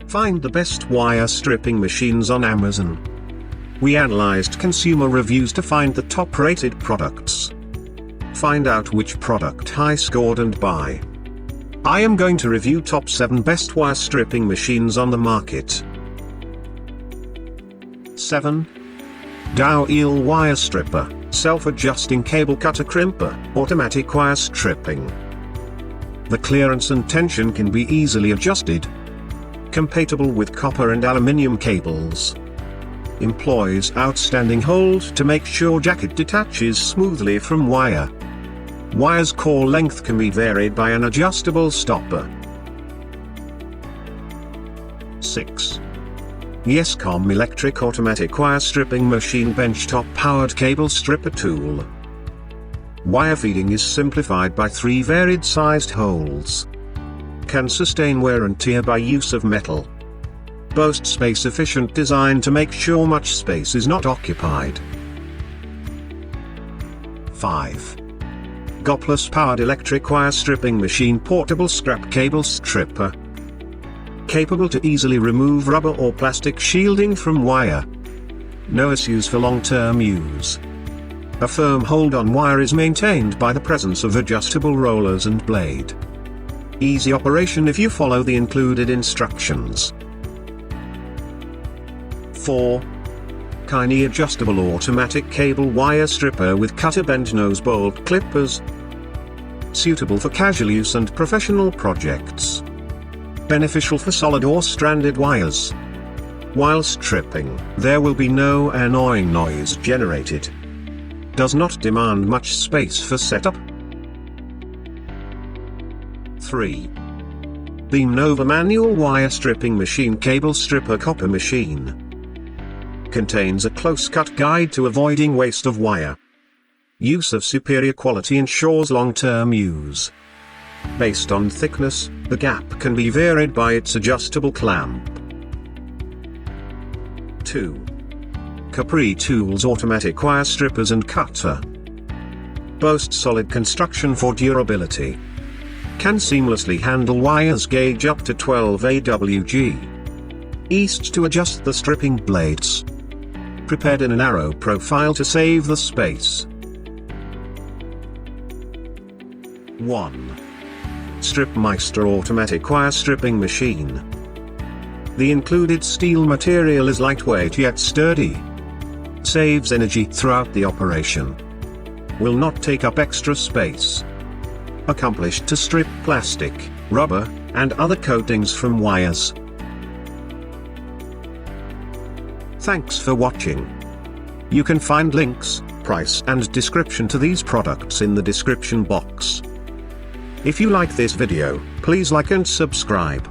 Find the best wire stripping machines on Amazon. We analyzed consumer reviews to find the top-rated products. Find out which product high scored and buy. I am going to review top 7 best wire stripping machines on the market. 7. DOWELL Wire Stripper, Self-Adjusting Cable Cutter Crimper, Automatic Wire Stripping. The clearance and tension can be easily adjusted. Compatible with copper and aluminium cables. Employs outstanding hold to make sure jacket detaches smoothly from wire. Wire's core length can be varied by an adjustable stopper. 6. Yescom Electric Automatic Wire Stripping Machine Benchtop Powered Cable Stripper Tool. Wire feeding is simplified by 3 varied sized holes. Can sustain wear and tear by use of metal. Boasts space-efficient design to make sure much space is not occupied. 5. Goplus Powered Electric Wire Stripping Machine Portable Scrap Cable Stripper. Capable to easily remove rubber or plastic shielding from wire. No issues for long-term use. A firm hold on wire is maintained by the presence of adjustable rollers and blade. Easy operation if you follow the included instructions. 4. Kinee Adjustable Automatic Cable Wire Stripper with Cutter Bend Nose Bolt Clippers. Suitable for casual use and professional projects. Beneficial for solid or stranded wires. While stripping, there will be no annoying noise generated. Does not demand much space for setup. 3. BEAMNOVA Manual Wire Stripping Machine Cable Stripper Copper Machine. Contains a close-cut guide to avoiding waste of wire. Use of superior quality ensures long-term use. Based on thickness, the gap can be varied by its adjustable clamp. 2. Capri Tools Automatic Wire Strippers and Cutter. Boasts solid construction for durability. Can seamlessly handle wires gauge up to 12 AWG. Eased to adjust the stripping blades. Prepared in a narrow profile to save the space. 1. StripMeister Automatic Wire Stripping Machine. The included steel material is lightweight yet sturdy. Saves energy throughout the operation. Will not take up extra space. Accomplished to strip plastic, rubber, and other coatings from wires. Thanks for watching. You can find links, price and description to these products in the description box. If you like this video, please like and subscribe.